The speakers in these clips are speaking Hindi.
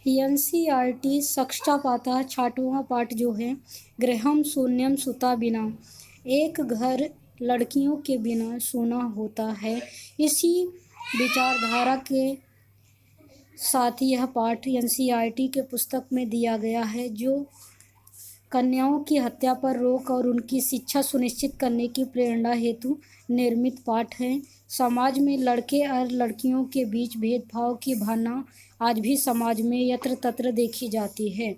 एनसीईआरटी कक्षा पाता 6वां पाठ जो है गृहम शून्यम सुता बिना, एक घर लड़कियों के बिना सूना होता है। इसी विचारधारा के साथ यह पाठ एनसीईआरटी के पुस्तक में दिया गया है, जो कन्याओं की हत्या पर रोक और उनकी शिक्षा सुनिश्चित करने की प्रेरणा हेतु निर्मित पाठ है। समाज में लड़के और लड़कियों के बीच भेदभाव की भावना आज भी समाज में यत्र तत्र देखी जाती है,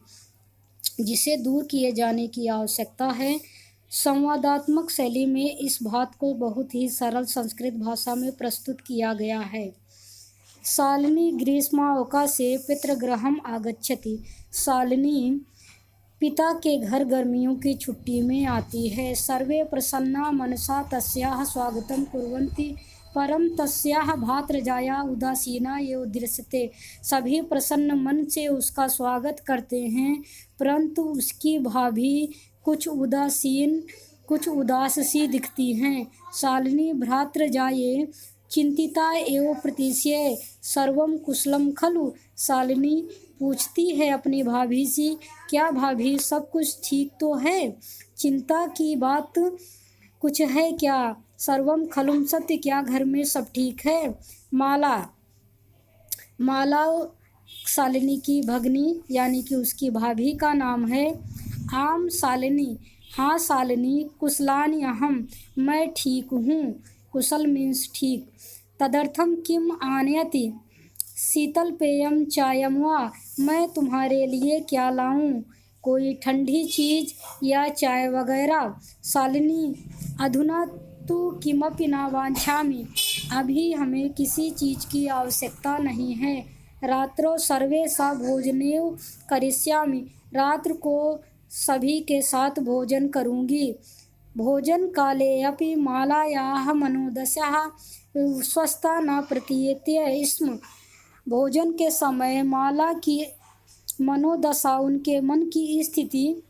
जिसे दूर किए जाने की आवश्यकता है। संवादात्मक शैली में इस बात को बहुत ही सरल संस्कृत भाषा में प्रस्तुत किया गया है। शालिनी ग्रीष्मावकाशे पितृगृहम् आगच्छति। शालिनी पिता के घर गर्मियों की छुट्टी में आती है। सर्वे प्रसन्ना मनसा तस्याः स्वागतं कुर्वन्ति, परं तस्याः भ्रातृजाया उदासीना एव दृश्यते। सभी प्रसन्न मन से उसका स्वागत करते हैं, परंतु उसकी भाभी कुछ उदास सी दिखती हैं। शालिनी भ्रातृजाये चिंतिता एवं प्रतीच्य सर्वं कुशलम खलु। शालिनी पूछती है अपनी भाभी से, क्या भाभी सब कुछ ठीक तो है? चिंता की बात कुछ है क्या? सर्वम खलुम सत्य, क्या घर में सब ठीक है? माला शालिनी की भगनी यानी कि उसकी भाभी का नाम है। आम शालिनी, हाँ शालिनी, कुशलानि अहम, मैं ठीक हूँ। कुशल मीन्स ठीक। तदर्थम किम आनयति, शीतल पेयम चायम वा, मैं तुम्हारे लिए क्या लाऊं, कोई ठंडी चीज़ या चाय वगैरह? शालिनी, अधुना तु किमपि न वाञ्छामि, अभी हमें किसी चीज़ की आवश्यकता नहीं है। रात्रौ सर्वे सह भोजनेव करिष्यामि, रात्र को सभी के साथ भोजन करूँगी। भोजन काले अपि मालायाः मनोदशा स्वस्था न प्रतीयते स्म। भोजन के समय माला की मनोदशा, उनके मन की स्थिति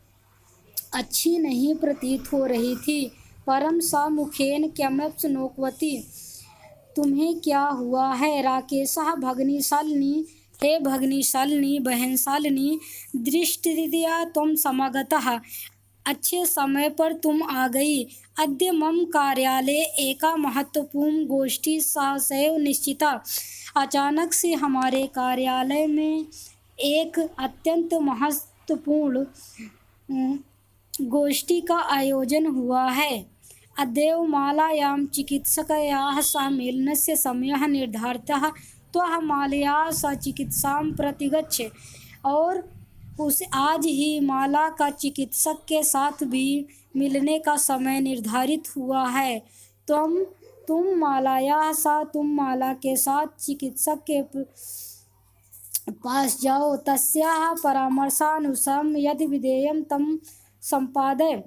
अच्छी नहीं प्रतीत हो रही थी। परम सा मुखेन क्यमप्स नोक्वती, तुम्हें क्या हुआ है? राकेशः भगिनी शालिनी, हे भगिनी शालिनी, बहन शालिनी, दृष्टिया तुम समागतः, अच्छे समय पर तुम आ गई। अद्य मम कार्यालय एका महत्वपूर्ण गोष्ठी सहसैव निश्चिता, अचानक से हमारे कार्यालय में एक अत्यंत महत्वपूर्ण गोष्ठी का आयोजन हुआ है। अद्य मालायां चिकित्सकयाः सह मेलनस्य समयः निर्धारितः, त्वं मालया सह चिकित्सां प्रतिगच्छ। और आज ही माला का चिकित्सक के साथ भी मिलने का समय निर्धारित हुआ है। तुम माला के साथ चिकित्सक के पास जाओ, तस्याः परामर्शानुसारं यदि विधेयं तं संपादय,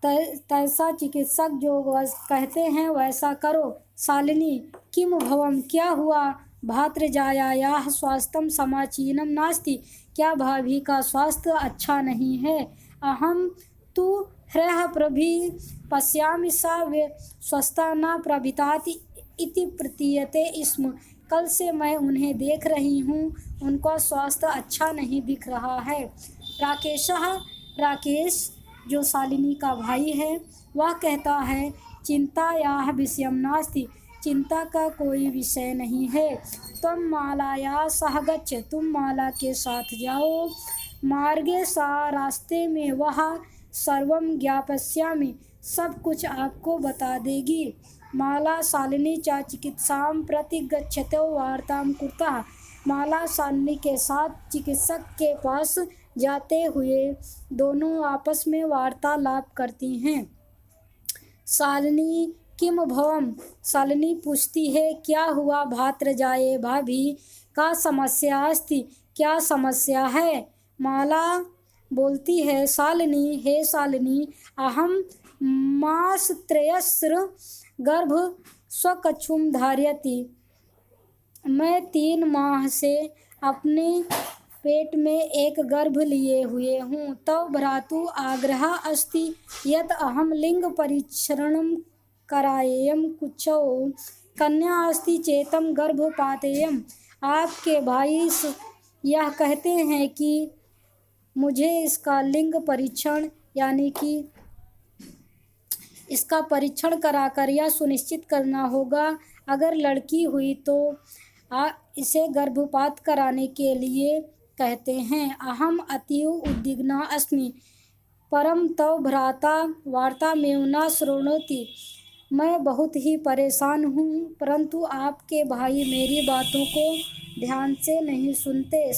तैसा चिकित्सक जो कहते हैं वैसा करो। शालिनी, किम भवम, क्या हुआ? भ्रातृजायायाः स्वास्थ्यं समीचीनं नास्ति, क्या भाभी का स्वास्थ्य अच्छा नहीं है? अहम तु ह्यः प्रभि पश्यामि, सा स्वस्था न प्रभृताति इति प्रतीयते स्म। कल से मैं उन्हें देख रही हूँ, उनका स्वास्थ्य अच्छा नहीं दिख रहा है। राकेश जो शालिनी का भाई है, वह कहता है, चिंतायाः विषयं नास्ति, चिंता का कोई विषय नहीं है। तुम मालाया सह गच्छ, तुम माला के साथ जाओ। मार्गे सा, रास्ते में वह सर्वं ज्ञापयिष्यामि, सब कुछ आपको बता देगी। माला शालिनी च चिकित्सां प्रति गच्छतो वार्तां कुरुतः, माला शालिनी के साथ चिकित्सक के पास जाते हुए दोनों आपस में वार्तालाप करती हैं। शालिनी, किम भवम, शालिनी पूछती है, क्या हुआ? भ्रातृजाये, भाभी का समस्या अस्ति, क्या समस्या है? माला बोलती है, शालिनी, हे शालिनी, अहम मासत्रयस्य गर्भ स्वकक्षुम धारयति, मैं 3 माह से अपने पेट में एक गर्भ लिए हुए हूँ। तव भ्रातु आग्रह अस्ति यत् अहम लिंग परीक्षणं करायेयम, कुछौ कन्या अस्ति चेतम गर्भपातेयम। आपके भाई यह कहते हैं कि मुझे इसका लिंग परीक्षण यानी कि इसका परीक्षण कराकर यह सुनिश्चित करना होगा। अगर लड़की हुई तो इसे गर्भपात कराने के लिए कहते हैं। अहम अतीव उद्विग्ना अस्मि परम तव भ्राता वार्ता में न शृणोति। मैं बहुत ही परेशान हूँ, परंतु आपके भाई मेरी बातों को ध्यान से नहीं सुनते।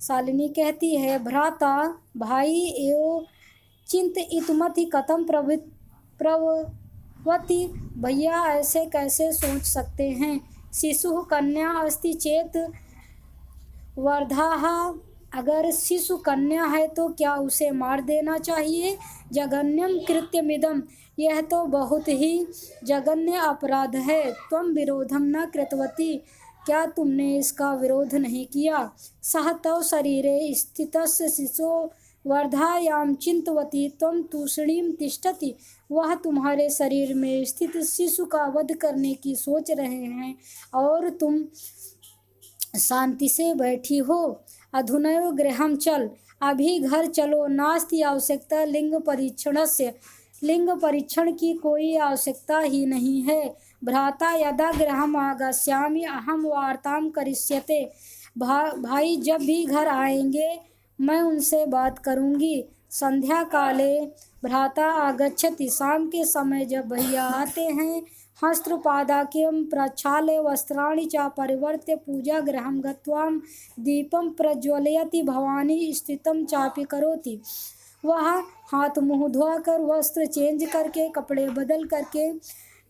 शालिनी कहती है, भ्राता भाई एवं चिंतितमति कथम प्रवति। भैया ऐसे कैसे सोच सकते हैं। शिशु कन्या अस्ति चेत वर्धाः। अगर शिशु कन्या है तो क्या उसे मार देना चाहिए। जघन्यम कृत्यमिदम। यह तो बहुत ही जघन्य अपराध है। त्वं विरोधम न कृतवती। क्या तुमने इसका विरोध नहीं किया। सह तव शरीरे स्थितस्य शिशो वर्धायाम चिंतवती त्वं तूष्णीम तिष्ठति। वह तुम्हारे शरीर में स्थित शिशु का वध करने की सोच रहे हैं और तुम शांति से बैठी हो। अधुनैव गृहं चल। अभी घर चलो। नास्ति आवश्यकता लिंग परीक्षणस्य। लिंग परीक्षण की कोई आवश्यकता ही नहीं है। भ्राता यदा गृहम् आगस्यामि अहम वार्तां करिष्यते। भाई जब भी घर आएंगे मैं उनसे बात करूंगी। संध्या काले भ्राता आगच्छति। शाम के समय जब भैया आते हैं, हस्त्रपादाक्यं प्रक्षाल्य वस्त्राणि च परिवर्त्य पूजागृहं गत्वा दीपं प्रज्वलयति। भवानी स्थितं चापि करोति। वह हाथ मुँह धोकर वस्त्र चेंज करके कपड़े बदल करके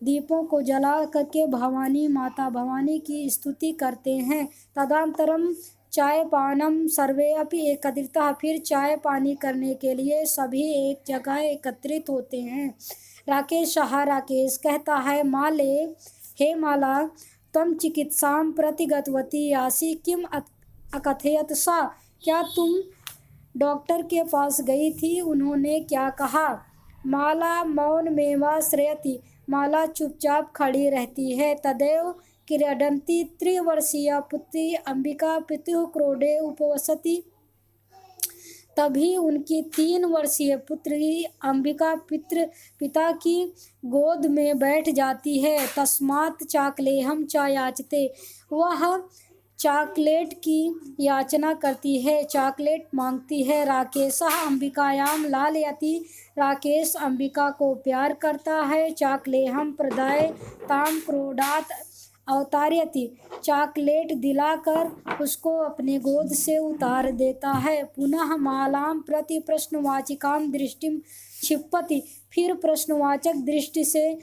दीपों को जला करके भवानी माता भवानी की स्तुति करते हैं। तदनंतरम चाय पानम सर्वे अपि एकत्रितः। फिर चाय पानी करने के लिए सभी एक जगह एकत्रित होते हैं। राकेश कहता है, माले हे माला तम चिकित्सां प्रति गतवती आसी किम अकथयत सा। क्या तुम डॉक्टर के पास गई थी, उन्होंने क्या कहा। माला मौन मेवा श्रेयति। माला चुपचाप खड़ी रहती है। तदेव क्रीडन्ती त्रिवर्षीया पुत्री अंबिका पितुः क्रोडे उपवसति। तभी उनकी 3 वर्षीय पुत्री अंबिका पिता की गोद में बैठ जाती है। तस्मात् चाकलेहं च याचते। वह चॉकलेट की याचना करती है, चॉकलेट मांगती है। राकेशः अंबिकायां लालयति। राकेश अंबिका को प्यार करता है। चाकलेहं प्रदाय ताम क्रोडात अवतारयति। चॉकलेट दिलाकर उसको अपने गोद से उतार देता है। पुनः मालां प्रति प्रश्नवाचिकां दृष्टिं क्षिपति। फिर प्रश्नवाचक दृष्टि से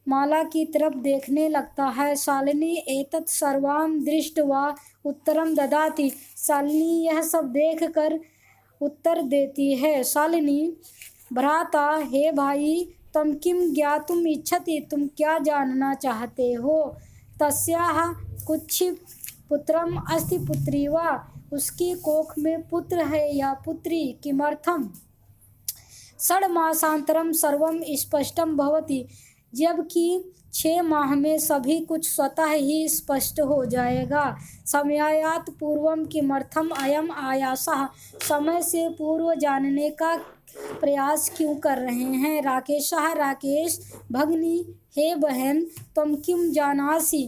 माला की तरफ देखने लगता है। शालिनी एतत् सर्वं दृष्ट्वा उत्तरं ददाति। शालिनी यह सब देखकर उत्तर देती है। शालिनी, भ्राता हे भाई तम किम ज्ञातुम इच्छति। तुम क्या जानना चाहते हो। तस्याः कुक्षि पुत्रम अस्ति पुत्री वा। उसकी कोख में पुत्र है या पुत्री। किमर्थम। षड्मासांतरम सर्वं स्पष्टं भवति। जबकि 6 माह में सभी कुछ स्वतः ही स्पष्ट हो जाएगा। समयात् पूर्वम किमर्थम अयम आयासः। समय से पूर्व जानने का प्रयास क्यों कर रहे हैं। राकेश भगनी हे बहन तुम किम जानासि।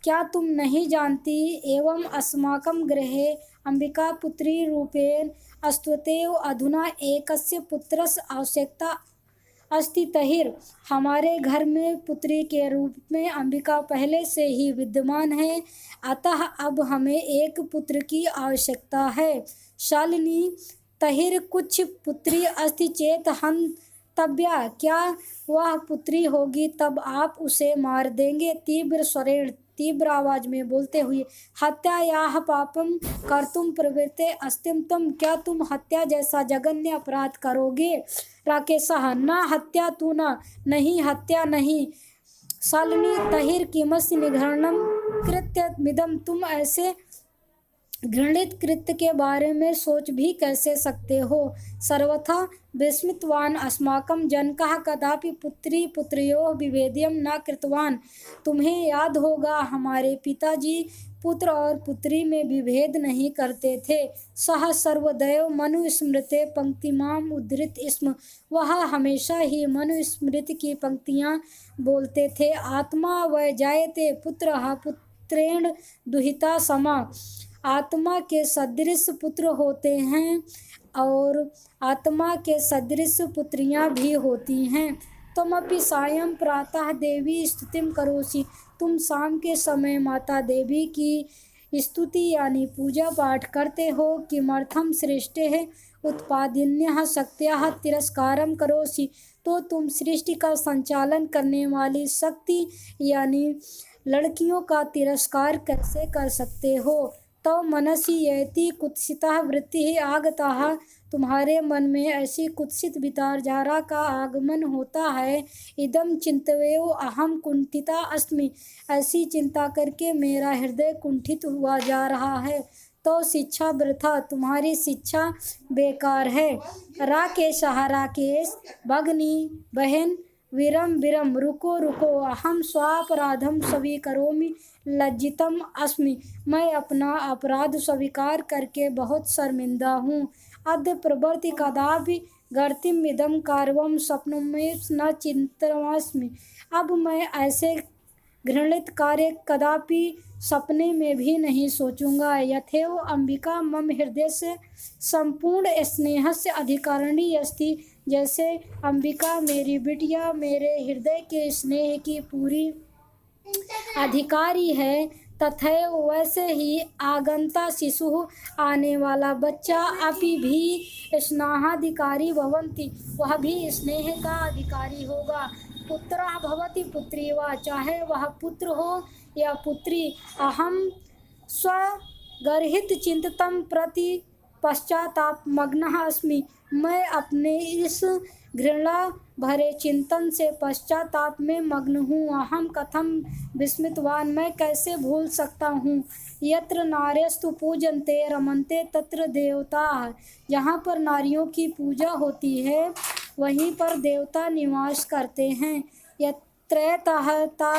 क्या तुम नहीं जानती। एवं अस्माकं गृहे अंबिका पुत्री रूपेण अस्त्वतेव अधुना एकस्य पुत्रस्य आवश्यकता अस्ति तहिर। हमारे घर में पुत्री के रूप में अंबिका पहले से ही विद्यमान है, अतः अब हमें एक पुत्र की आवश्यकता है। शालिनी, तहिर कुछ पुत्री अस्ति चेत हन्तव्या। क्या वह पुत्री होगी तब आप उसे मार देंगे। तीव्र आवाज में बोलते हुए, हत्यायाः पापम कर्तुम प्रवृत्ते अस्तिम तम। क्या तुम हत्या जैसा जघन्य अपराध करोगे। राकेशः, न हत्या तू न। नहीं, हत्या नहीं। शालिनी, तहिर किमस्य निगरणं कृत्यमिदं। तुम ऐसे घृणित कृत्य के बारे में सोच भी कैसे सकते हो। सर्वथा विस्मितवान अस्माकं जनकः कदापि पुत्री पुत्र्योः विभेद्यं न कृतवान्। तुम्हें याद होगा हमारे पिताजी पुत्र और पुत्री में विभेद नहीं करते थे। सः सर्वदैव मनुस्मृते पंक्तिमाम उद्धृत स्म। वह हमेशा ही मनुस्मृति की पंक्तियां बोलते थे। आत्मा वै जायते पुत्रः पुत्रेण दुहिता समा। आत्मा के सदृश पुत्र होते हैं और आत्मा के सदृश पुत्रियां भी होती हैं। तुमपि सायं प्रातः देवी स्तुतिं करोसि। तुम शाम के समय माता देवी की स्तुति यानी पूजा पाठ करते हो। किमर्थं सृष्टेः उत्पादिन्यः शक्त्यः तिरस्कारं करोसि। तो तुम सृष्टि का संचालन करने वाली शक्ति यानी लड़कियों का तिरस्कार कैसे कर सकते हो। तो मनसि यति कुत्सिता वृत्ति आगता। तुम्हारे मन में ऐसी कुत्सित विचारधारा का आगमन होता है। इदम चिंतवेयो अहम कुंठिता अस्मि। ऐसी चिंता करके मेरा हृदय कुंठित हुआ जा रहा है। तो शिक्षा वृथा, तुम्हारी शिक्षा बेकार है। राकेश राकेश, भगनी बहन, विरम विरम, रुको रुको, अहम स्वापराधम स्वीकरोमि लज्जितम अस्मि। मैं अपना अपराध स्वीकार करके बहुत शर्मिंदा हूँ। अद्य प्रभृति कदापि गर्तिम इदम कार्वम स्वप्नमेव न चिंतयामि। अब मैं ऐसे घृणित कार्य कदापि सपने में भी नहीं सोचूंगा। यथेव अंबिका मम हृदय से संपूर्ण स्नेह से अधिकारिणी अस्ति। जैसे अंबिका मेरी बिटिया मेरे हृदय के स्नेह की पूरी अधिकारी है, तथैव वैसे ही आगंता शिशु आने वाला बच्चा अपि भी स्नेहाधिकारी भवन्ति। वह भी स्नेह का अधिकारी होगा। पुत्रः भवति पुत्री वा, चाहे वह पुत्र हो या पुत्री। अहम स्वगर्हित चिंतनं प्रति पश्चाताप मग्नः अस्मि। मैं अपने इस घृणा भरे चिंतन से पश्चाताप में मग्न हूँ। अहम कथम विस्मितवान, मैं कैसे भूल सकता हूँ। यत्र नार्यस्तु पूजन्ते रमन्ते तत्र देवताः। जहाँ पर नारियों की पूजा होती है वहीं पर देवता निवास करते हैं। यत्रैतः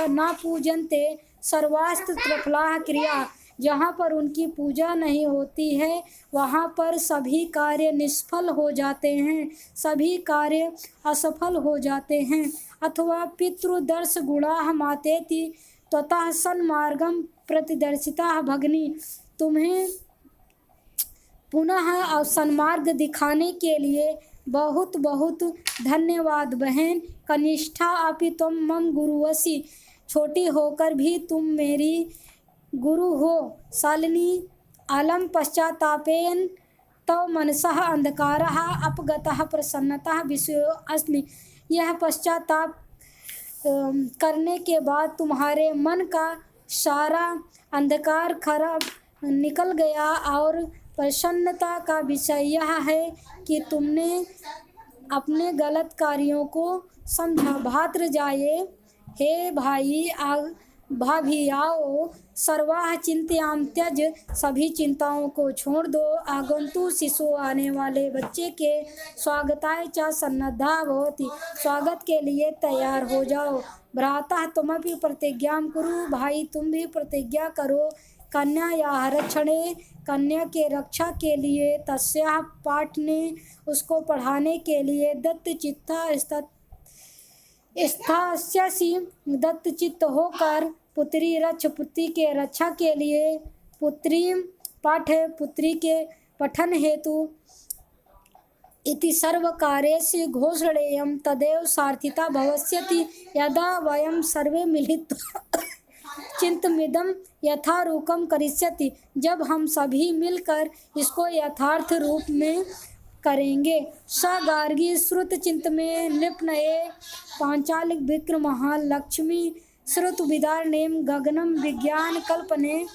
न पूजन्ते सर्वास्त त्रिफलाः क्रिया। जहाँ पर उनकी पूजा नहीं होती है वहाँ पर सभी कार्य निष्फल हो जाते हैं, सभी कार्य असफल हो जाते हैं। अथवा पितृदर्श गुणाः मातेति त्वतः सन्मार्गं प्रतिदर्शिता भगिनी। तुम्हें पुनः सन्मार्ग दिखाने के लिए बहुत बहुत धन्यवाद बहन। कनिष्ठा अपि त्वं मम गुरुवसि। छोटी होकर भी तुम मेरी गुरु हो। शालिनी अलम पश्चातापेन तव मनसः अंधकारः अपगतः प्रसन्नता विषयो अस्मि। यह पश्चाताप करने के बाद तुम्हारे मन का सारा अंधकार खराब निकल गया और प्रसन्नता का विषय यह है कि तुमने अपने गलत कार्यों को समझा। भात्र जाये, हे भाई भाभी आओ, सर्वाः चिंतायां त्यज। सभी चिंताओं को छोड़ दो। आगंतु शिशु आने वाले बच्चे के स्वागताय च सन्नद्धा भवति। स्वागत के लिए तैयार हो जाओ। भ्राता तुमपि प्रतिज्ञां कुरु। भाई तुम भी प्रतिज्ञा करो। कन्या या रक्षणे, कन्या के रक्षा के लिए, तस्याः पाठने, उसको पढ़ाने के लिए, दत्तचित्ता स्थास्यसि, दत्तचित्त होकर, पुत्री रक्ष, पुत्री के रक्षा के लिए, पुत्री पाठ, पुत्री के पठन हेतु, इति सर्वकार्यस्य घोषणेयं तदेव सार्थिता भविष्यति। यदा वयं सर्वे मिलित्वा चिंतमिदं यथारूपं करिष्यति। जब हम सभी मिलकर इसको यथार्थ रूप में करेंगे। स गार्गी श्रुत चिंत में निपनये पांचालिक विक्रमः लक्ष्मी श्रुत विदारणेम गगनम विज्ञान कल्पने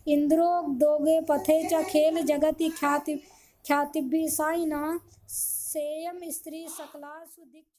इंद्रो दोगे पथे च खेल जगति ख्याति ख्यातिभिसायिना सेयम स्त्री सकला सुदीक्ष।